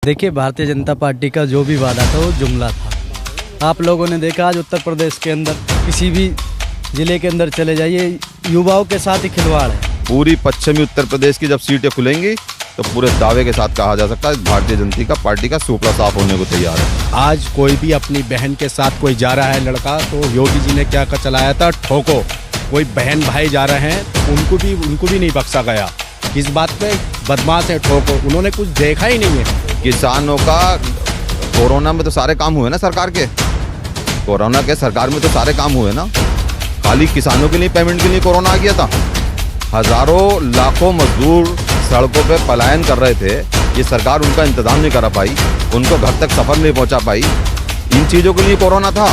देखिए, भारतीय जनता पार्टी का जो भी वादा था वो जुमला था। आप लोगों ने देखा आज उत्तर प्रदेश के अंदर किसी भी ज़िले के अंदर चले जाइए, युवाओं के साथ ही खिलवाड़ है। पूरी पश्चिमी उत्तर प्रदेश की जब सीटें खुलेंगी तो पूरे दावे के साथ कहा जा सकता है भारतीय जनता पार्टी का सुपड़ा साफ होने को तैयार है। आज कोई भी अपनी बहन के साथ कोई जा रहा है लड़का, तो योगी जी ने क्या चलाया था, ठोको। कोई बहन भाई जा रहे हैं तो उनको भी नहीं बख्शा गया। किस बात पे? बदमाश है, ठोको। उन्होंने कुछ देखा ही नहीं है। किसानों का कोरोना में तो सारे काम हुए ना सरकार के, कोरोना के सरकार में तो सारे काम हुए ना। खाली किसानों के लिए पेमेंट के लिए कोरोना आ गया था। हजारों लाखों मजदूर सड़कों पे पलायन कर रहे थे, ये सरकार उनका इंतजाम नहीं करा पाई, उनको घर तक सफर नहीं पहुंचा पाई। इन चीज़ों के लिए कोरोना था।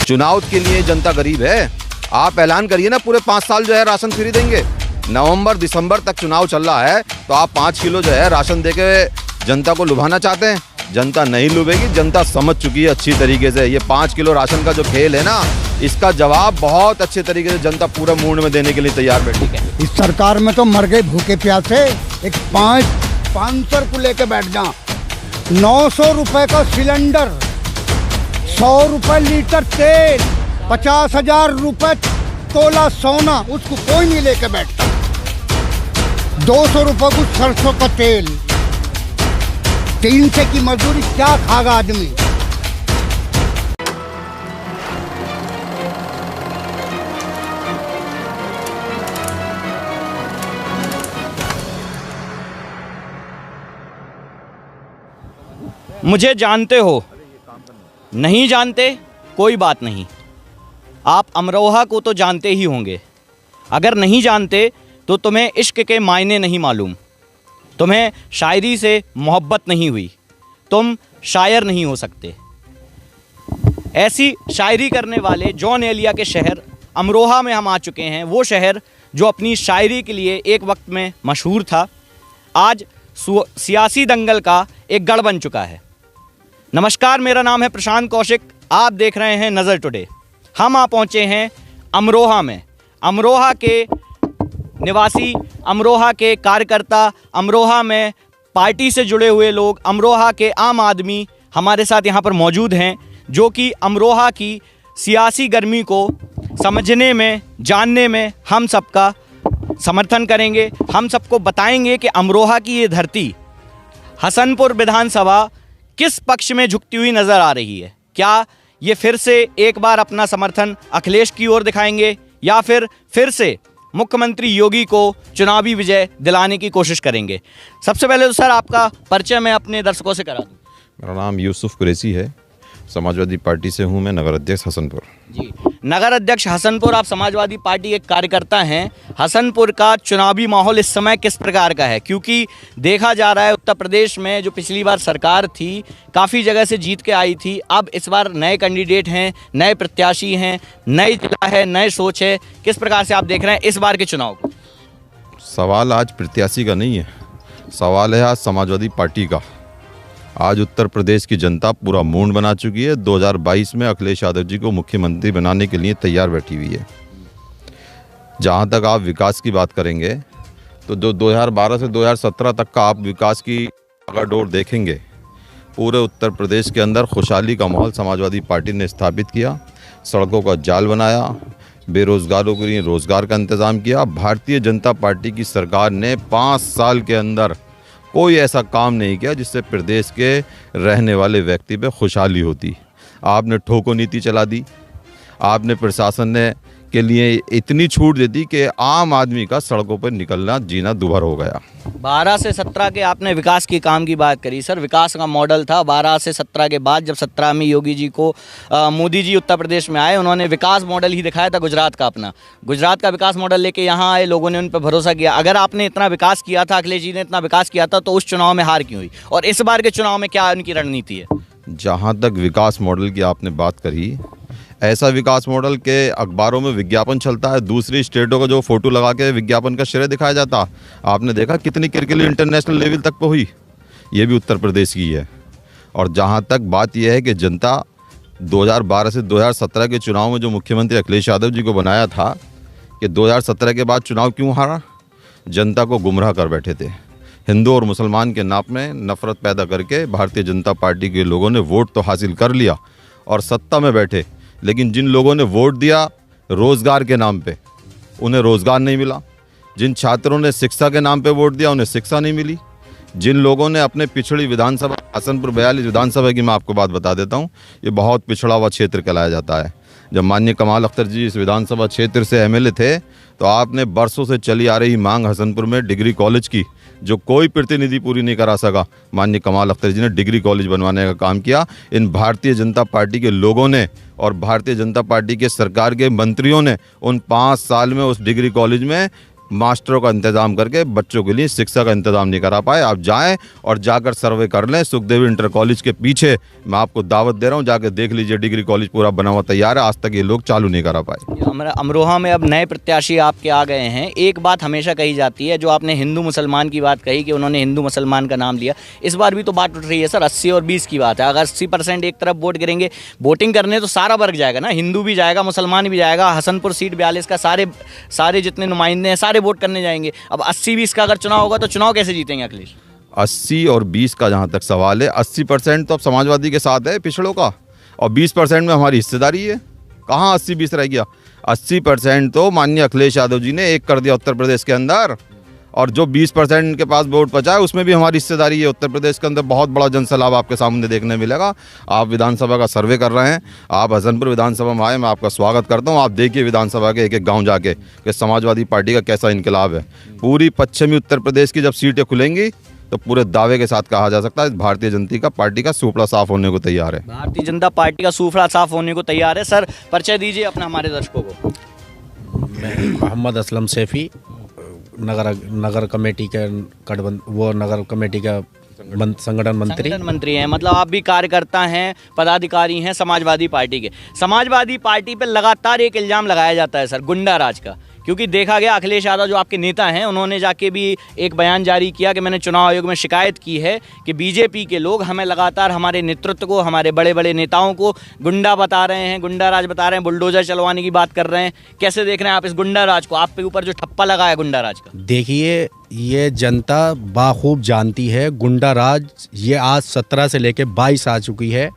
चुनाव के लिए जनता गरीब है। आप ऐलान करिए ना पूरे 5 साल जो है राशन फ्री देंगे। नवंबर दिसंबर तक चुनाव चल रहा है तो आप 5 किलो जो है राशन देके जनता को लुभाना चाहते हैं। जनता नहीं लुभेगी, जनता समझ चुकी है अच्छी तरीके से। ये 5 किलो राशन का जो खेल है ना, इसका जवाब बहुत अच्छे तरीके से जनता पूरे मूड में देने के लिए तैयार बैठी है। इस सरकार में तो मर गए भूखे प्यासे। एक 500 को लेके बैठ जा। 900 रुपए का सिलेंडर, 100 रुपए लीटर तेल, 50,000 रुपए तोला सोना, उसको कोई नहीं लेके बैठता। 200 रुपए को सरसों का तेल, 300 की मजदूरी, क्या खागा आदमी। मुझे जानते हो, नहीं जानते कोई बात नहीं। आप अमरोहा को तो जानते ही होंगे। अगर नहीं जानते तो तुम्हें इश्क के मायने नहीं मालूम, तुम्हें शायरी से मोहब्बत नहीं हुई, तुम शायर नहीं हो सकते। ऐसी शायरी करने वाले जॉन एलिया के शहर अमरोहा में हम आ चुके हैं। वो शहर जो अपनी शायरी के लिए एक वक्त में मशहूर था, आज सियासी दंगल का एक गढ़ बन चुका है। नमस्कार, मेरा नाम है प्रशांत कौशिक, आप देख रहे हैं नज़र टुडे। हम आ पहुँचे हैं अमरोहा में। अमरोहा के निवासी, अमरोहा के कार्यकर्ता, अमरोहा में पार्टी से जुड़े हुए लोग, अमरोहा के आम आदमी हमारे साथ यहाँ पर मौजूद हैं, जो कि अमरोहा की सियासी गर्मी को समझने में, जानने में हम सबका समर्थन करेंगे। हम सबको बताएंगे कि अमरोहा की ये धरती, हसनपुर विधानसभा किस पक्ष में झुकती हुई नज़र आ रही है। क्या ये फिर से एक बार अपना समर्थन अखिलेश की ओर दिखाएंगे या फिर से मुख्यमंत्री योगी को चुनावी विजय दिलाने की कोशिश करेंगे। सबसे पहले तो सर आपका परिचय मैं अपने दर्शकों से करा दूं। मेरा नाम यूसुफ कुरैशी है, समाजवादी पार्टी से हूँ मैं, नगर अध्यक्ष हसनपुर। जी, नगर अध्यक्ष हसनपुर, आप समाजवादी पार्टी के कार्यकर्ता हैं। हसनपुर का चुनावी माहौल इस समय किस प्रकार का है? क्योंकि देखा जा रहा है उत्तर प्रदेश में जो पिछली बार सरकार थी, काफ़ी जगह से जीत के आई थी। अब इस बार नए कैंडिडेट हैं, नए प्रत्याशी हैं, नई जिला है, नए सोच है। किस प्रकार से आप देख रहे हैं इस बार के चुनाव को? सवाल आज प्रत्याशी का नहीं है, सवाल है आज समाजवादी पार्टी का। आज उत्तर प्रदेश की जनता पूरा मूड बना चुकी है। 2022 में अखिलेश यादव जी को मुख्यमंत्री बनाने के लिए तैयार बैठी हुई है। जहां तक आप विकास की बात करेंगे तो जो 2012 से 2017 तक का आप विकास की डोर देखेंगे, पूरे उत्तर प्रदेश के अंदर खुशहाली का माहौल समाजवादी पार्टी ने स्थापित किया। सड़कों का जाल बनाया, बेरोजगारों के लिए रोजगार का इंतज़ाम किया। भारतीय जनता पार्टी की सरकार ने 5 साल के अंदर कोई ऐसा काम नहीं किया जिससे प्रदेश के रहने वाले व्यक्ति पे खुशहाली होती। आपने ठोको नीति चला दी, आपने प्रशासन ने के लिए इतनी छूट दे दी कि आम आदमी का सड़कों पर निकलना जीना दुभर हो गया। 12 से 17 के आपने विकास की काम की बात करी सर। विकास का मॉडल था 12 से 17 के बाद, जब 17 में योगी जी को मोदी जी उत्तर प्रदेश में आए, उन्होंने विकास मॉडल ही दिखाया था गुजरात का अपना। गुजरात का विकास मॉडल लेके यहाँ आए, लोगों ने उन पर भरोसा किया। अगर आपने इतना विकास किया था, अखिलेश जी ने इतना विकास किया था, तो उस चुनाव में हार क्यों हुई? और इस बार के चुनाव में क्या उनकी रणनीति है? जहाँ तक विकास मॉडल की आपने बात करी, ऐसा विकास मॉडल के अखबारों में विज्ञापन चलता है, दूसरी स्टेटों का जो फोटो लगा के विज्ञापन का श्रेय दिखाया जाता। आपने देखा कितनी किरकिरी इंटरनेशनल लेवल तक पे हुई, ये भी उत्तर प्रदेश की है। और जहाँ तक बात यह है कि जनता 2012 से 2017 के चुनाव में जो मुख्यमंत्री अखिलेश यादव जी को बनाया था कि 2017 के बाद चुनाव क्यों हारा, जनता को गुमराह कर बैठे थे। हिंदू और मुसलमान के नाम में नफरत पैदा करके भारतीय जनता पार्टी के लोगों ने वोट तो हासिल कर लिया और सत्ता में बैठे, लेकिन जिन लोगों ने वोट दिया रोज़गार के नाम पे उन्हें रोज़गार नहीं मिला। जिन छात्रों ने शिक्षा के नाम पे वोट दिया उन्हें शिक्षा नहीं मिली। जिन लोगों ने अपने पिछड़ी विधानसभा हसनपुर 42 विधानसभा की मैं आपको बात बता देता हूँ, ये बहुत पिछड़ा हुआ क्षेत्र कहलाया जाता है। जब माननीय कमाल अख्तर जी इस विधानसभा क्षेत्र से एमएलए थे तो आपने बरसों से चली आ रही मांग हसनपुर में डिग्री कॉलेज की, जो कोई प्रतिनिधि पूरी नहीं करा सका, माननीय कमाल अख्तर जी ने डिग्री कॉलेज बनवाने का काम किया। इन भारतीय जनता पार्टी के लोगों ने और भारतीय जनता पार्टी के सरकार के मंत्रियों ने उन 5 साल में उस डिग्री कॉलेज में मास्टरों का इंतज़ाम करके बच्चों के लिए शिक्षा का इंतज़ाम नहीं करा पाए। आप जाएं और जाकर सर्वे कर लें, सुखदेव इंटर कॉलेज के पीछे मैं आपको दावत दे रहा हूं, जाकर देख लीजिए डिग्री कॉलेज पूरा बना हुआ तैयार है, आज तक ये लोग चालू नहीं करा पाए। हमारा अमरोहा में अब नए प्रत्याशी आपके आ गए हैं। एक बात हमेशा कही जाती है, जो आपने हिंदू मुसलमान की बात कही कि उन्होंने हिंदू मुसलमान का नाम लिया, इस बार भी तो बात उठ रही है सर 80 और 20 की बात है। अगर 80% एक तरफ वोट गिरेंगे, वोटिंग करने तो सारा वर्ग जाएगा ना, हिंदू भी जाएगा, मुसलमान भी जाएगा। हसनपुर सीट 42 का सारे जितने नुमाइंदे हैं सारे वोट करने जाएंगे। अब 80-20 का अगर चुनाव होगा तो चुनाव कैसे जीतेंगे अखिलेश? 80 और 20 का जहाँ तक सवाल है, 80% तो अब समाजवादी के साथ है पिछड़ों का, और 20% में हमारी हिस्सेदारी है। कहाँ 80-20 रह गया? 80% तो माननीय अखिलेश यादव जी ने एक कर दिया उत्तर प्रदेश के अंदर, और जो 20% के पास वोट बचा है उसमें भी हमारी हिस्सेदारी है। उत्तर प्रदेश के अंदर बहुत बड़ा जनसैलाब आपके सामने देखने मिलेगा। आप विधानसभा का सर्वे कर रहे हैं, आप हसनपुर विधानसभा में आए, मैं आपका स्वागत करता हूं। आप देखिए विधानसभा के एक एक गांव जाके कि समाजवादी पार्टी का कैसा इनकलाब है। पूरी पश्चिमी उत्तर प्रदेश की जब सीटें खुलेंगी तो पूरे दावे के साथ कहा जा सकता है भारतीय जनता पार्टी का सूफड़ा साफ होने को तैयार है। भारतीय जनता पार्टी का सूफड़ा साफ होने को तैयार है। सर परिचय दीजिए अपना हमारे दर्शकों को। मैं मोहम्मद असलम सैफ़ी, नगर कमेटी के नगर कमेटी का संगठन मंत्री हैं। मतलब आप भी कार्यकर्ता हैं, पदाधिकारी हैं समाजवादी पार्टी के। समाजवादी पार्टी पर लगातार एक इल्ज़ाम लगाया जाता है सर गुंडा राज का, क्योंकि देखा गया अखिलेश यादव जो आपके नेता हैं उन्होंने जाके भी एक बयान जारी किया कि मैंने चुनाव आयोग में शिकायत की है कि बीजेपी के लोग हमें लगातार हमारे नेतृत्व को, हमारे बड़े बड़े नेताओं को गुंडा बता रहे हैं, गुंडा राज बता रहे हैं, बुलडोजर चलवाने की बात कर रहे हैं। कैसे देख रहे हैं आप इस गुंडा राज को? आप पे ऊपर जो ठप्पा लगा है गुंडा राज का। देखिए, ये जनता बाखूब जानती है गुंडा राज ये आज 17 से लेके 22 आ चुकी है।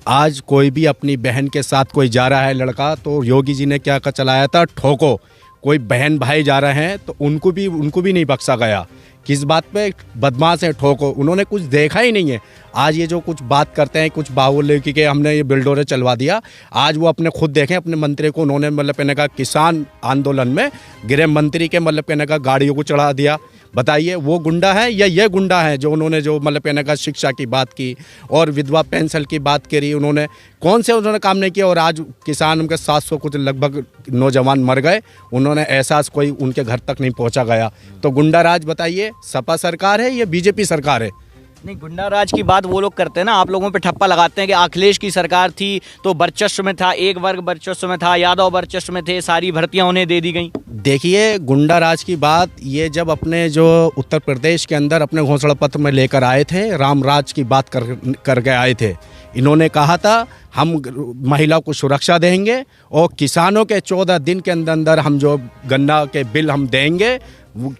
आज कोई भी अपनी बहन के साथ कोई जा रहा है लड़का, तो योगी जी ने क्या चलाया था, ठोको। कोई बहन भाई जा रहे हैं तो उनको भी नहीं बख्शा गया। किस बात पे? बदमाश है, ठोको। उन्होंने कुछ देखा ही नहीं है। आज ये जो कुछ बात करते हैं, कुछ बाहुल्य कि हमने ये बिल्डोरे चलवा दिया, आज वो अपने खुद देखें अपने मंत्री को उन्होंने मतलब कहने का किसान आंदोलन में गृह मंत्री के मतलब कहने का गाड़ियों को चढ़ा दिया। बताइए वो गुंडा है या ये गुंडा है जो उन्होंने जो मतलब कहने का शिक्षा की बात की और विधवा पेंशन की बात करी, उन्होंने कौन से उन्होंने काम नहीं किया। और आज किसान के 700 कुछ लगभग नौजवान मर गए, उन्होंने एहसास कोई उनके घर तक नहीं पहुंचा गया। तो गुंडा राज बताइए सपा सरकार है या बीजेपी सरकार है? नहीं, गुंडा राज की बात वो लोग करते हैं ना, आप लोगों पे ठप्पा लगाते हैं कि अखिलेश की सरकार थी तो वर्चस्व में था, एक वर्ग वर्चस्व में था, यादव वर्चस्व में थे, सारी भर्तियां उन्हें दे दी गई। देखिए, गुंडा राज की बात ये जब अपने जो उत्तर प्रदेश के अंदर अपने घोषणा पत्र में लेकर आए थे, राम राज की बात करके आए थे। इन्होंने कहा था हम महिलाओं को सुरक्षा देंगे और किसानों के 14 दिन के अंदर हम जो गन्ना के बिल हम देंगे,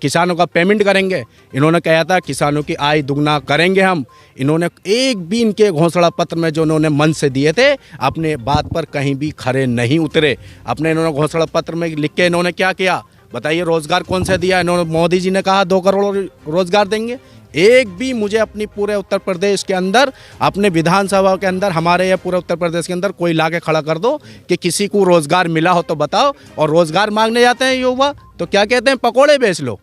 किसानों का पेमेंट करेंगे। इन्होंने कहा था किसानों की आय दुगना करेंगे हम। इन्होंने एक भी इनके घोषणा पत्र में जो इन्होंने मन से दिए थे अपने बात पर कहीं भी खरे नहीं उतरे। अपने इन्होंने घोषणा पत्र में लिख के इन्होंने क्या किया बताइए? रोजगार कौन सा दिया इन्होंने? मोदी जी ने कहा 2 करोड़ रोजगार देंगे। एक भी मुझे अपनी पूरे उत्तर प्रदेश के अंदर, अपने विधानसभा के अंदर, हमारे ये पूरे उत्तर प्रदेश के अंदर कोई लाके खड़ा कर दो कि किसी को रोजगार मिला हो तो बताओ। और रोजगार मांगने जाते हैं युवा तो क्या कहते हैं? पकोड़े बेच लो।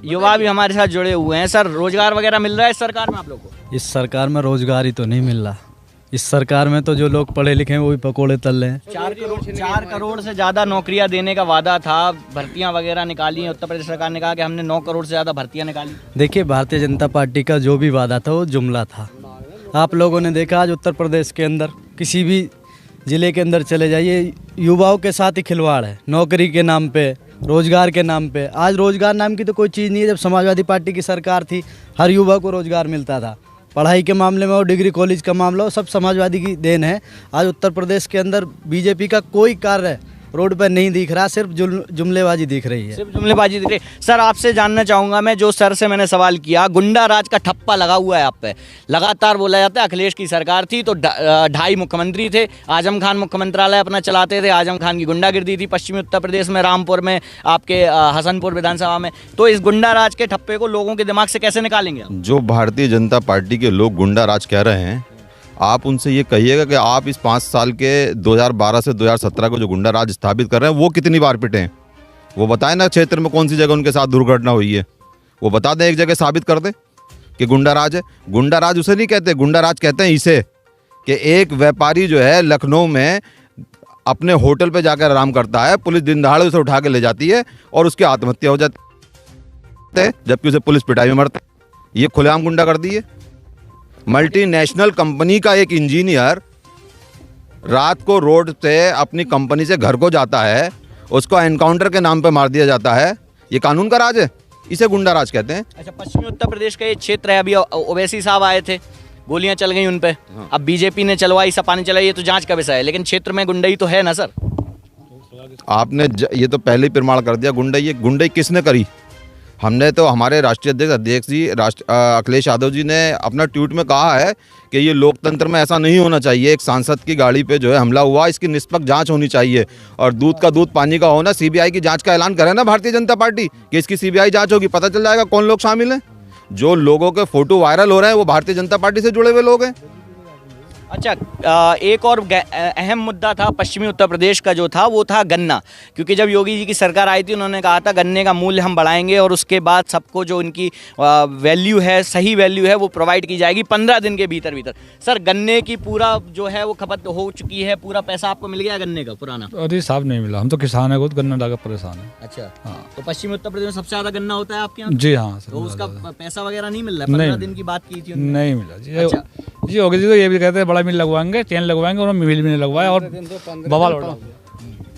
युवा भी हमारे साथ जुड़े हुए हैं। सर रोजगार वगैरह मिल रहा है इस सरकार में आप लोगों को? इस सरकार में रोजगार ही तो नहीं मिल रहा। इस सरकार में तो जो लोग पढ़े लिखे हैं वो भी पकोड़े तल रहे हैं। 4 करोड़ से ज़्यादा नौकरियां देने का वादा था, भर्तियां वगैरह निकाली हैं। उत्तर प्रदेश सरकार ने कहा कि हमने 9 करोड़ से ज़्यादा भर्तियां निकाली। देखिए, भारतीय जनता पार्टी का जो भी वादा था वो जुमला था। आप लोगों ने देखा आज उत्तर प्रदेश के अंदर किसी भी ज़िले के अंदर चले जाइए, युवाओं के साथ ही खिलवाड़ है। नौकरी के नाम पे, रोजगार के नाम पे। आज रोजगार नाम की तो कोई चीज़ नहीं है। जब समाजवादी पार्टी की सरकार थी हर युवा को रोजगार मिलता था। पढ़ाई के मामले में और डिग्री कॉलेज का मामला हो, सब समाजवादी की देन है। आज उत्तर प्रदेश के अंदर बीजेपी का कोई कार्य रोड पर नहीं दिख रहा, सिर्फ जुमलेबाजी दिख रही है। सिर्फ जुमलेबाजी दिख रही है। सर आपसे जानना चाहूँगा मैं, जो सर से मैंने सवाल किया, गुंडा राज का ठप्पा लगा हुआ है आप पे, लगातार बोला जाता है अखिलेश की सरकार थी तो 2.5 मुख्यमंत्री थे, आजम खान मुख्यमंत्रालय अपना चलाते थे, आजम खान की गुंडागिर्दी थी पश्चिमी उत्तर प्रदेश में, रामपुर में, आपके हसनपुर विधानसभा में, तो इस गुंडा राज के ठप्पे को लोगों के दिमाग से कैसे निकालेंगे आप? जो भारतीय जनता पार्टी के लोग गुंडा राज कह रहे हैं, आप उनसे ये कहिएगा कि आप इस 5 साल के 2012 से 2017 को जो गुंडा राज स्थापित कर रहे हैं वो कितनी बार पिटे हैं, वो बताएं ना। क्षेत्र में कौन सी जगह उनके साथ दुर्घटना हुई है, वो बता दें, एक जगह साबित कर दें कि गुंडा राज है। गुंडा राज उसे नहीं कहते, गुंडा राज कहते हैं इसे, कि एक व्यापारी जो है लखनऊ में अपने होटल पे जाकर आराम करता है, पुलिस दिन दहाड़े उसे उठा के ले जाती है और उसकी आत्महत्या हो जाती है, जबकि उसे पुलिस पिटाई में मरता है। ये खुलेआम गुंडा कर दी है। मल्टीनेशनल कंपनी का एक इंजीनियर रात को रोड से अपनी कंपनी से घर को जाता है, उसको एनकाउंटर के नाम पे मार दिया जाता है। ये कानून का राज है, इसे गुंडा राज कहते हैं। अच्छा, पश्चिमी उत्तर प्रदेश का ये क्षेत्र है, अभी ओवैसी साहब आए थे, गोलियां चल गई उन पे, अब बीजेपी ने चलवाई, सपा ने चलाई, ये तो जांच का विषय है, लेकिन क्षेत्र में गुंडई तो है ना सर। आपने ये तो पहले ही प्रमाण कर दिया गुंडई। ये गुंडई किसने करी? हमने तो, हमारे राष्ट्रीय अध्यक्ष जी अखिलेश यादव जी ने अपना ट्वीट में कहा है कि ये लोकतंत्र में ऐसा नहीं होना चाहिए। एक सांसद की गाड़ी पे जो है हमला हुआ, इसकी निष्पक्ष जांच होनी चाहिए और दूध का दूध पानी का होना। सीबीआई की जांच का ऐलान करे ना भारतीय जनता पार्टी कि इसकी सीबीआई जांच होगी, पता चल जाएगा कौन लोग शामिल हैं। जो लोगों के फोटो वायरल हो रहे हैं वो भारतीय जनता पार्टी से जुड़े हुए लोग हैं। अच्छा, एक और अहम मुद्दा था पश्चिमी उत्तर प्रदेश का जो था, वो था गन्ना, क्योंकि जब योगी जी की सरकार आई थी उन्होंने कहा था गन्ने का मूल्य हम बढ़ाएंगे और उसके बाद सबको जो उनकी वैल्यू है, सही वैल्यू है, वो प्रोवाइड की जाएगी 15 दिन के भीतर भीतर। सर गन्ने की पूरा जो है वो खपत हो चुकी है, पूरा पैसा आपको मिल गया गन्ने का पुराना? अरे साहब नहीं मिला, हम तो किसान है, खुद गन्ना लाकर परेशान है। अच्छा, हाँ। तो पश्चिमी उत्तर प्रदेश में सबसे ज़्यादा गन्ना होता है आपके यहाँ? जी हाँ सर। तो उसका पैसा वगैरह नहीं मिल रहा है? 15 दिन की बात की थी उन्होंने। नहीं मिला जी। जी योगी जी तो ये भी कहते हैं बड़ा मिल लगवाएंगे, चैन लगवाएंगे, और मिल भी नहीं लगवाया और बवाल उड़ा।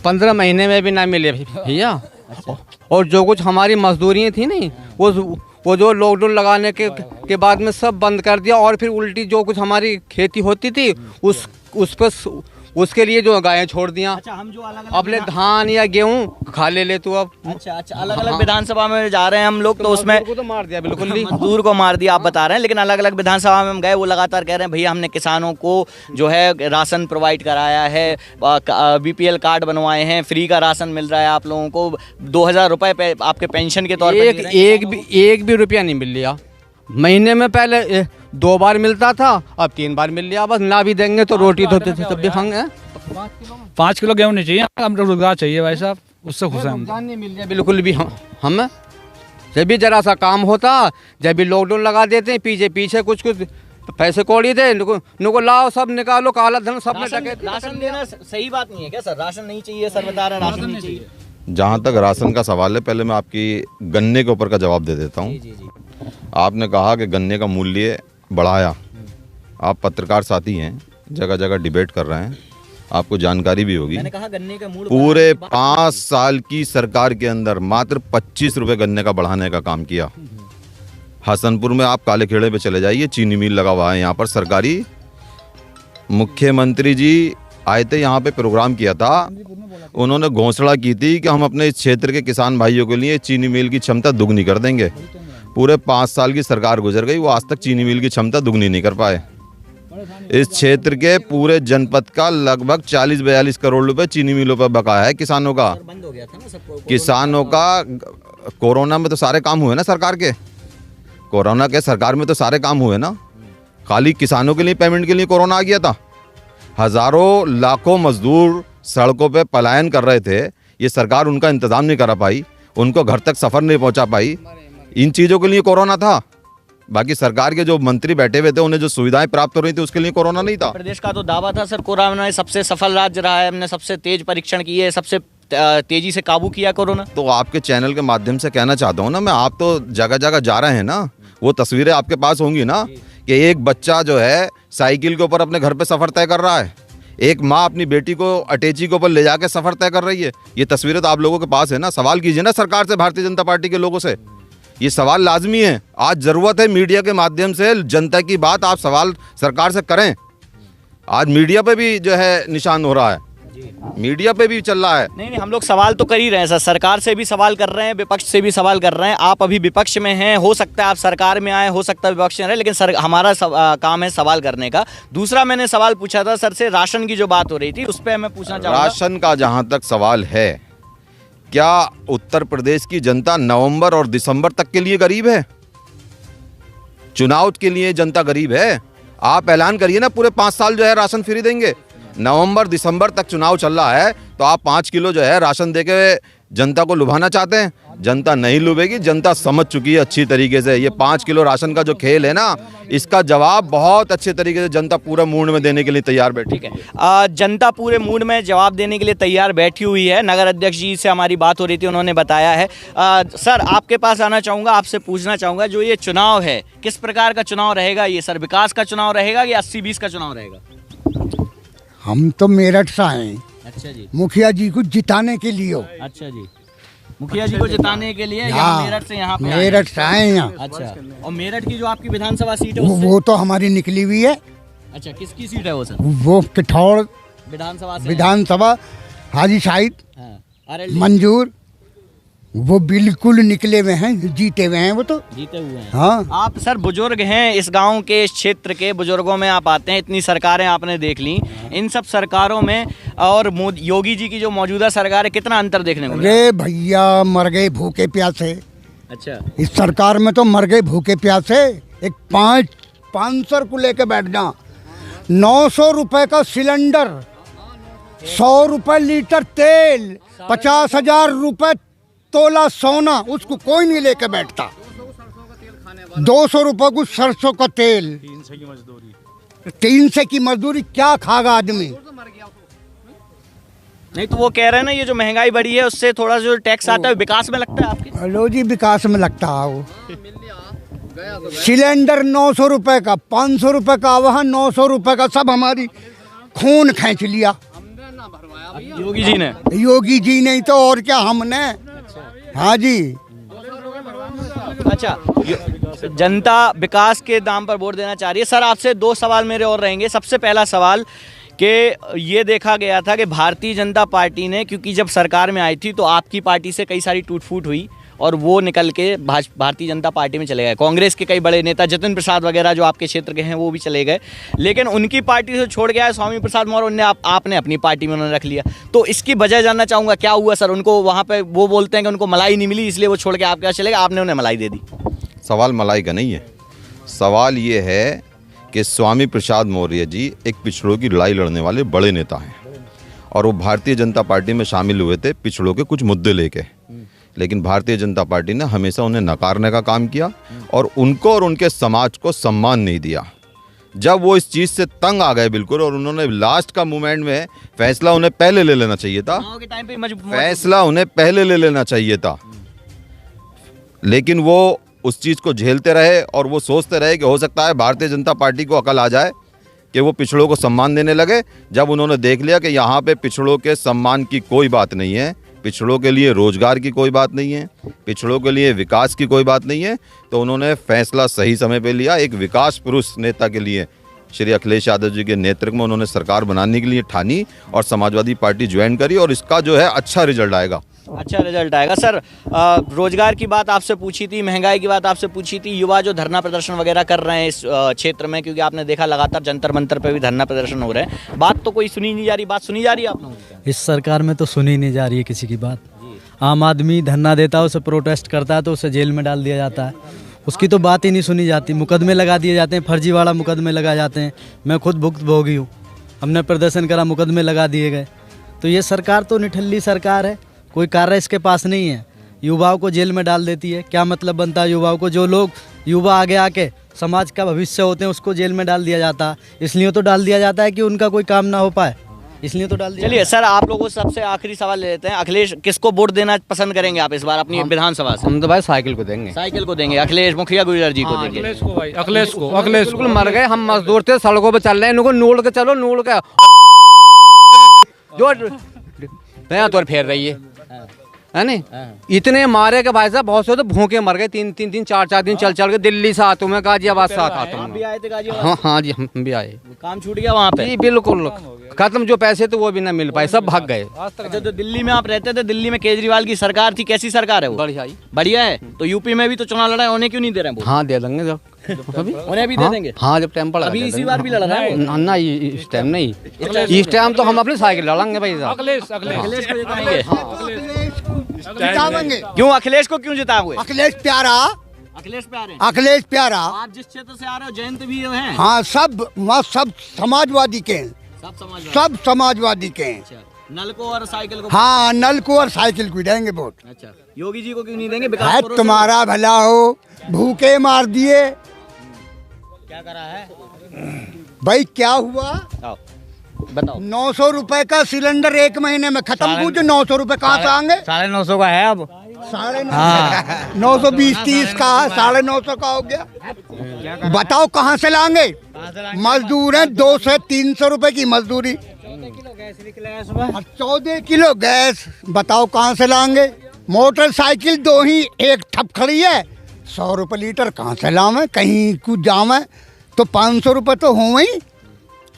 15 महीने में भी ना मिले भैया। और जो कुछ हमारी मजदूरियाँ थी नहीं, वो जो लॉकडाउन लगाने के बाद में सब बंद कर दिया, और फिर उल्टी जो कुछ हमारी खेती होती थी उस पर उसके लिए जो गायें छोड़ दिया। अच्छा, हम जो अलग अपने धान या गेहूँ खा ले तू अब। अच्छा, अलग अलग विधानसभा में जा रहे हैं हम लोग, तो उसमें को तो मार दिया, बिल्कुल नहीं, मजदूर को मार दिया आप बता रहे हैं, लेकिन अलग अलग विधानसभा में हम गए, वो लगातार कह रहे हैं भैया हमने किसानों को जो है राशन प्रोवाइड कराया है, बीपीएल कार्ड बनवाए हैं, फ्री का राशन मिल रहा है आप लोगों को, 2000 रुपये आपके पेंशन के तौर पर। एक भी रुपया नहीं मिल लिया। महीने में पहले 2 बार मिलता था, अब 3 बार मिल लिया। बस ना भी देंगे तो रोटी धोते थे तब भी खाएंगे। 5 किलो गेहूँ नहीं चाहिए, हम रोजगार चाहिए भाई साहब, उससे खुश हैं हम। नहीं मिल रहा बिल्कुल भी। हम जब भी जरा सा काम होता, जब भी लॉकडाउन लगा देते हैं, पीछे कुछ पैसे कौड़ी थे, नुको लाओ सब निकालो, काला धन सब में राशन देना सही बात नहीं है क्या सर? राशन नहीं चाहिए सर, बता रहे हैं राशन नहीं चाहिए। जहाँ तक राशन का सवाल है, पहले मैं आपकी गन्ने के ऊपर का जवाब दे देता हूँ। आपने कहा कि गन्ने का मूल्य बढ़ाया। आप पत्रकार साथी हैं, जगह जगह डिबेट कर रहे हैं, आपको जानकारी भी होगी। मैंने कहा गन्ने का मूल्य पूरे 5 साल की सरकार के अंदर मात्र 25 रुपए गन्ने का बढ़ाने का काम किया। हसनपुर में आप काले खेड़े पे चले जाइए, चीनी मिल लगा हुआ है यहाँ पर सरकारी। मुख्यमंत्री जी आए थे, यहाँ पे प्रोग्राम किया था, उन्होंने घोषणा की थी कि हम अपने इस क्षेत्र के किसान भाइयों के लिए चीनी मिल की क्षमता दुगनी कर देंगे। पूरे 5 साल की सरकार गुजर गई, वो आज तक चीनी मिल की क्षमता दुगनी नहीं कर पाए। इस क्षेत्र के पूरे जनपद का लगभग 40-42 करोड़ रुपए चीनी मिलों पर बकाया है किसानों का। बंद हो गया था ना सबको। किसानों का कोरोना में तो सारे काम हुए ना सरकार के, कोरोना के सरकार में तो सारे काम हुए ना, खाली किसानों के लिए पेमेंट के लिए कोरोना आ गया था। हजारों लाखों मजदूर सड़कों पे पलायन कर रहे थे, ये सरकार उनका इंतजाम नहीं करा पाई, उनको घर तक सफ़र नहीं पहुंचा पाई। इन चीज़ों के लिए कोरोना था। बाकी सरकार के जो मंत्री बैठे हुए थे, उन्हें जो सुविधाएं प्राप्त हो रही थी, उसके लिए कोरोना नहीं था। प्रदेश का तो दावा था सर, कोरोना में सबसे सफल राज्य रहा है, हमने सबसे तेज परीक्षण किए, सबसे तेजी से काबू किया कोरोना। तो आपके चैनल के माध्यम से कहना चाहता हूँ ना मैं, आप तो जगह जगह जा रहे हैं ना, वो तस्वीरें आपके पास होंगी ना कि एक बच्चा जो है साइकिल के ऊपर अपने घर पे सफ़र तय कर रहा है, एक माँ अपनी बेटी को अटैची के ऊपर ले जाकर सफ़र तय कर रही है। ये तस्वीरें तो आप लोगों के पास है ना। सवाल कीजिए ना सरकार से, भारतीय जनता पार्टी के लोगों से, ये सवाल लाजमी है। आज ज़रूरत है मीडिया के माध्यम से जनता की बात आप सवाल सरकार से करें। आज मीडिया पे भी जो है निशान हो रहा है। मीडिया पे भी चल रहा है। नहीं, हम लोग सवाल तो कर ही रहे हैं सर, सरकार से भी सवाल कर रहे हैं, विपक्ष से भी सवाल कर रहे हैं। आप अभी विपक्ष में हैं, हो सकता है आप सरकार में आए, हो सकता है विपक्ष में रहे, लेकिन सर हमारा काम है सवाल करने का। दूसरा मैंने सवाल पूछा था सर से, राशन की जो बात हो रही थी उस पर मैं पूछना चाहूँगा। राशन का जहां तक सवाल है, क्या उत्तर प्रदेश की जनता नवंबर और दिसंबर तक के लिए गरीब है? चुनाव के लिए जनता गरीब है? आप ऐलान करिए ना, पूरे 5 साल जो है राशन फ्री देंगे। नवंबर दिसंबर तक चुनाव चल रहा है तो आप 5 किलो जो है राशन देके जनता को लुभाना चाहते हैं? जनता नहीं लुभेगी, जनता समझ चुकी है अच्छी तरीके से। ये 5 किलो राशन का जो खेल है ना, इसका जवाब बहुत अच्छे तरीके से जनता पूरा मूड में देने के लिए तैयार बैठी है। जनता पूरे मूड में जवाब देने के लिए तैयार बैठी हुई है। नगर अध्यक्ष जी से हमारी बात हो रही थी, उन्होंने बताया है। सर आपके पास आना चाहूँगा, आपसे पूछना चाहूँगा, जो ये चुनाव है किस प्रकार का चुनाव रहेगा? ये सर विकास का चुनाव रहेगा या 80-20 का चुनाव रहेगा? हम तो मेरठ से आए हैं अच्छा जी, मुखिया जी को जिताने के लिए। अच्छा जी, मुखिया जी को जिताने के लिए यहाँ मेरठ से यहाँ पे आए हैं। मेरठ से आए हैं यहाँ। अच्छा, और मेरठ की जो आपकी विधानसभा सीट है वो तो हमारी निकली हुई है। अच्छा, किसकी सीट है वो सर? वो किठौड़ विधानसभा से विधानसभा हाजी साहिद हाँ, अरे मंजूर, वो बिल्कुल निकले हुए हैं, जीते हुए हैं वो तो। जीते हुए हैं। हाँ, आप सर बुजुर्ग हैं, इस गांव के, इस क्षेत्र के बुजुर्गों में आप आते हैं, इतनी सरकारें आपने देख ली, इन सब सरकारों में और योगी जी की जो मौजूदा सरकार है, कितना अंतर देखने को मिला? अरे भैया मर गए भूखे प्यासे। अच्छा, इस सरकार में तो मर गए भूखे प्यासे। एक 500 को लेके बैठ जा, 900 रुपए का सिलेंडर, 100 रुपए लीटर तेल, 50,000 रुपए तोला सोना, उसको कोई नहीं लेके बैठता। 200 रुपए को सरसों का तेल, 300 की मजदूरी, क्या खागा आदमी? नहीं तो वो कह रहे हैं ना, ये जो महंगाई बढ़ी है उससे थोड़ा जो टैक्स आता है विकास में लगता है आपके? हेलो जी, विकास में लगता है वो। सिलेंडर 900 रुपए का, 500 रुपए का, वहाँ 900 रुपए का, सब हमारी खून खींच लिया योगी जी ने। योगी जी नहीं तो और क्या, हमने। हाँ जी। अच्छा, जनता विकास के दाम पर वोट देना चाह रही है। सर आपसे 2 सवाल मेरे और रहेंगे। सबसे पहला सवाल कि ये देखा गया था कि भारतीय जनता पार्टी ने, क्योंकि जब सरकार में आई थी तो आपकी पार्टी से कई सारी टूट फूट हुई और वो निकल के भारतीय जनता पार्टी में चले गए। कांग्रेस के कई बड़े नेता, जतिन प्रसाद वगैरह जो आपके क्षेत्र के हैं, वो भी चले गए, लेकिन उनकी पार्टी से छोड़ गया है स्वामी प्रसाद मौर्य, उन्हें आपने अपनी पार्टी में उन्होंने रख लिया। तो इसकी वजह जानना चाहूँगा, क्या हुआ सर? उनको वहाँ पे वो बोलते हैं कि उनको मलाई नहीं मिली, इसलिए वो छोड़ के आपके पास चले गए, आपने उन्हें मलाई दे दी। सवाल मलाई का नहीं है, सवाल ये है कि स्वामी प्रसाद मौर्य जी एक पिछड़ों की लड़ाई लड़ने वाले बड़े नेता हैं और वो भारतीय जनता पार्टी में शामिल हुए थे पिछड़ों के कुछ मुद्दे लेके, लेकिन भारतीय जनता पार्टी ने हमेशा उन्हें नकारने का काम किया और उनको और उनके समाज को सम्मान नहीं दिया। जब वो इस चीज़ से तंग आ गए बिल्कुल, और उन्होंने लास्ट का मोमेंट में फैसला उन्हें पहले ले लेना चाहिए था, फैसला उन्हें पहले ले लेना चाहिए था, लेकिन वो उस चीज़ को झेलते रहे और वो सोचते रहे कि हो सकता है भारतीय जनता पार्टी को अकल आ जाए कि वो पिछड़ों को सम्मान देने लगे। जब उन्होंने देख लिया कि यहाँ पे पिछड़ों के सम्मान की कोई बात नहीं है, पिछड़ों के लिए रोजगार की कोई बात नहीं है, पिछड़ों के लिए विकास की कोई बात नहीं है, तो उन्होंने फैसला सही समय पे लिया। एक विकास पुरुष नेता के लिए श्री अखिलेश यादव जी के नेतृत्व में उन्होंने सरकार बनाने के लिए ठानी और समाजवादी पार्टी ज्वाइन करी और इसका जो है अच्छा रिजल्ट आएगा। अच्छा रिजल्ट आएगा। सर रोजगार की बात आपसे पूछी थी, महंगाई की बात आपसे पूछी थी, युवा जो धरना प्रदर्शन वगैरह कर रहे हैं इस क्षेत्र में, क्योंकि आपने देखा लगातार जंतर मंतर पे भी धरना प्रदर्शन हो रहे हैं, बात तो कोई सुनी नहीं जा रही। बात सुनी जा रही है आप लोगों की? इस सरकार में तो सुनी नहीं जा रही है किसी की बात। आम आदमी धरना देता है, उसे प्रोटेस्ट करता है तो उसे जेल में डाल दिया जाता है, उसकी तो बात ही नहीं सुनी जाती। मुकदमे लगा दिए जाते हैं, फर्जीवाड़ा मुकदमे लगा जाते हैं। मैं खुद भुक्तभोगी हूँ, हमने प्रदर्शन करा, मुकदमे लगा दिए गए। तो ये सरकार तो निठल्ली सरकार है, कोई कार्य इसके पास नहीं है। युवाओं को जेल में डाल देती है, क्या मतलब बनता है युवाओं को? जो लोग युवा आगे आके समाज का भविष्य होते हैं उसको जेल में डाल दिया जाता है। इसलिए तो डाल दिया जाता है कि उनका कोई काम ना हो पाए, इसलिए तो डाल दिया। चलिए सर, आप लोगों से सबसे आखिरी सवाल ले लेते हैं। अखिलेश किसको वोट देना पसंद करेंगे आप इस बार अपनी विधानसभा से? हम तो भाई साइकिल को देंगे। साइकिल को देंगे, अखिलेश मुखिया गुजर जी को देंगे। अखिलेश को भाई, अखिलेश को, अखिलेश बिल्कुल मर गए। हम मजदूर थे, सड़कों पे चल रहे हैं, इनको नूड़ के चलो, नूड़ के जो तो फेर रही है। है नहीं, इतने मारे के भाई साहब बहुत से तो भूखे मर गए, 3-4 दिन चल के दिल्ली से आते मैं गाजियाबाद से आता आप भी हूँ। आए थे गाजियाबाद? हाँ हाँ जी, हम भी आए। काम छूट गया वहाँ पे? जी बिल्कुल खत्म, जो पैसे थे वो भी ना मिल पाए, सब भाग गए। अच्छा, तो दिल्ली में आप रहते थे, दिल्ली में केजरीवाल की सरकार थी, कैसी सरकार है वो? बढ़िया ही। बढ़िया है। तो यूपी में भी तो चुनाव लड़ा है, उन्हें क्यों नहीं दे रहे हैं वो? हाँ दे देंगे जब उन्हें भी दे देंगे? हाँ जब टाइम पड़ा अभी इसी बार भी लड़ रहा है वो? ना इस टाइम नहीं, इस टाइम तो हम अपनी साइकिल लड़ेंगे भाई साहब। अखिलेश को जिताएंगे? जिताएंगे। क्यों अखिलेश को क्यों जिताओगे? अखिलेश प्यारा, अखिलेश पे आ रहे हैं? अखिलेश प्यारा। आप जिस क्षेत्र से आ रहे हो जयंत भी हैं? हाँ सब वहाँ सब समाजवादी के हैं, सब समाजवादी? सब समाजवादी के हैं। अच्छा, नल को और साइकिल को? हाँ नल को और साइकिल को देंगे वोट। अच्छा, योगी जी को क्यों नहीं देंगे? विकास है भरोसे तुम्हारा भला हो, भूखे मार दिए क्या करा है? भाई, क्या हुआ? आओ, बताओ। 900 रुपए का सिलेंडर एक महीने में खत्म, पूछो 900 रुपए कहाँ से आएंगे? 950 का है अब। 950, 920-30 का, 950 का हो गया। बताओ कहाँ से लाएंगे? मजदूर हैं, 200 से 300 रुपए की मजदूरी, 14 किलो गैस, बताओ कहाँ से लाएंगे? मोटरसाइकिल 2 ही एक ठप खड़ी है, 100 रुपए लीटर कहाँ से लावे? कहीं कुछ जावे तो 500 रुपए तो हो ही।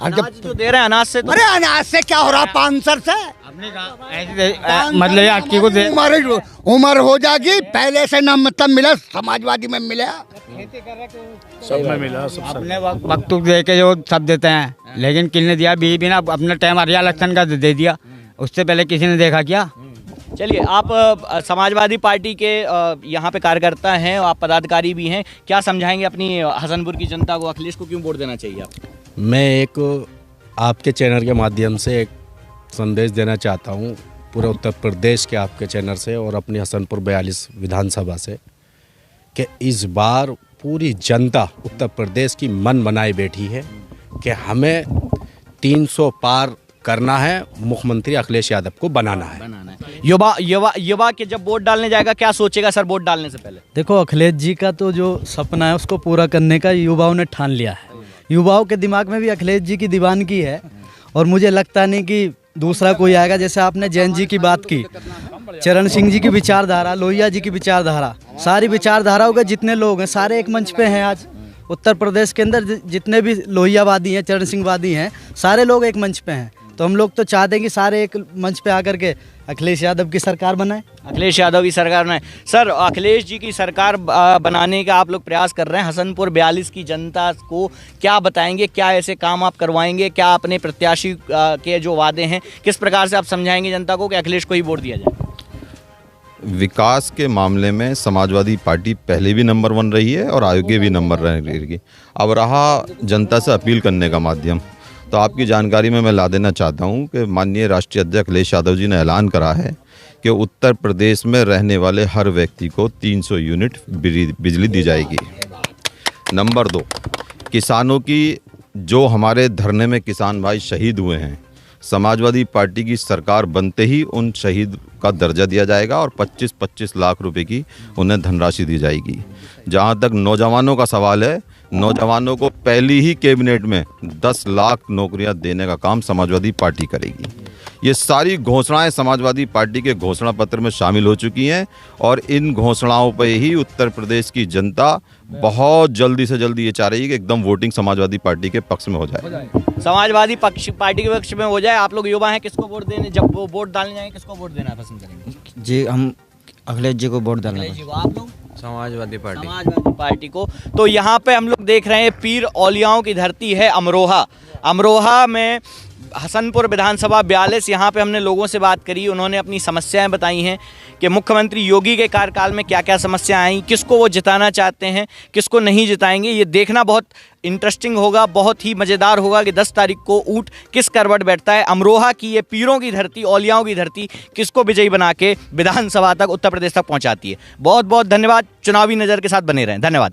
और जब अनाज जो दे रहे हैं, अनाज से तो अरे अनाज से क्या हो रहा, 500 से मतलब आपकी को दे उम्र हो जाएगी, पहले से ना मतलब मिला, समाजवादी में मिला। अपने वक्त दे के जो सब देते हैं, लेकिन किसने दिया? बीजेपी ने अपना टाइम हरिया इलेक्शन का दे दिया, उससे पहले किसी ने देखा क्या? चलिए, आप समाजवादी पार्टी के यहाँ पे कार्यकर्ता हैं, आप पदाधिकारी भी हैं, क्या समझाएंगे अपनी हसनपुर की जनता को? अखिलेश को क्यों वोट देना चाहिए आप? मैं एक आपके चैनल के माध्यम से एक संदेश देना चाहता हूँ पूरे उत्तर प्रदेश के आपके चैनल से और अपनी हसनपुर 42 विधानसभा से, कि इस बार पूरी जनता उत्तर प्रदेश की मन बनाई बैठी है कि हमें 300 पार करना है, मुख्यमंत्री अखिलेश यादव को बनाना है। युवा के जब वोट डालने जाएगा क्या सोचेगा सर वोट डालने से पहले? देखो, अखिलेश जी का तो जो सपना है उसको पूरा करने का युवाओं ने ठान लिया है। युवाओं के दिमाग में भी अखिलेश जी की दीवानगी है, और मुझे लगता नहीं कि दूसरा कोई आएगा। जैसे आपने जैन जी की बात की, चरण सिंह जी की विचारधारा, लोहिया जी की विचारधारा, सारी विचारधाराओं के जितने लोग हैं सारे एक मंच पे हैं। आज उत्तर प्रदेश के अंदर जितने भी लोहियावादी हैं, चरण सिंहवादी हैं, सारे लोग एक मंच पे हैं। तो हम लोग तो चाहते हैं कि सारे एक मंच पे आकर के अखिलेश यादव की सरकार बनाए। अखिलेश यादव की सरकार बनाए। सर, अखिलेश जी की सरकार बनाने का आप लोग प्रयास कर रहे हैं, हसनपुर 42 की जनता को क्या बताएंगे? क्या ऐसे काम आप करवाएंगे? क्या अपने प्रत्याशी के जो वादे हैं किस प्रकार से आप समझाएंगे जनता को कि अखिलेश को ही वोट दिया जाए? विकास के मामले में समाजवादी पार्टी पहले भी नंबर 1 रही है और आगे भी नंबर रहेगी। अब रहा जनता से अपील करने का माध्यम, तो आपकी जानकारी में मैं ला देना चाहता हूं कि माननीय राष्ट्रीय अध्यक्ष अखिलेश यादव जी ने ऐलान करा है कि उत्तर प्रदेश में रहने वाले हर व्यक्ति को 300 यूनिट बिजली दी जाएगी। नंबर 2, किसानों की, जो हमारे धरने में किसान भाई शहीद हुए हैं, समाजवादी पार्टी की सरकार बनते ही उन शहीद का दर्जा दिया जाएगा और 25-25 लाख रुपए की उन्हें धनराशि दी जाएगी। जहां तक नौजवानों का सवाल है, नौजवानों को पहली ही कैबिनेट में 10 लाख नौकरियां देने का काम समाजवादी पार्टी करेगी। ये सारी घोषणाएं समाजवादी पार्टी के घोषणा पत्र में शामिल हो चुकी हैं और इन घोषणाओं पर ही उत्तर प्रदेश की जनता बहुत जल्दी से जल्दी ये चाह रही है कि एकदम वोटिंग समाजवादी पार्टी के पक्ष में हो जाए, समाजवादी पार्टी के पक्ष में हो जाए। आप लोग युवा हैं, किसको वोट देने, जब वो वोट डालने जाएंगे किसको वोट देना पसंद करेंगे? जी, हम अखिलेश जी को वोट डालना। आप लोग? समाजवादी पार्टी को। तो यहाँ पे हम लोग देख रहे हैं पीर औलियाओं की धरती है अमरोहा। अमरोहा में हसनपुर विधानसभा 42, यहाँ पे हमने लोगों से बात करी, उन्होंने अपनी समस्याएं बताई हैं कि मुख्यमंत्री योगी के कार्यकाल में क्या क्या समस्याएं आई, किसको वो जिताना चाहते हैं, किसको नहीं जिताएंगे। ये देखना बहुत इंटरेस्टिंग होगा, बहुत ही मज़ेदार होगा कि 10 तारीख को ऊँट किस करवट बैठता है। अमरोहा की ये पीरों की धरती, औलियाओं की धरती किसको विजयी बना के विधानसभा तक, उत्तर प्रदेश तक पहुँचाती है। बहुत बहुत धन्यवाद। चुनावी नज़र के साथ बने रहें। धन्यवाद।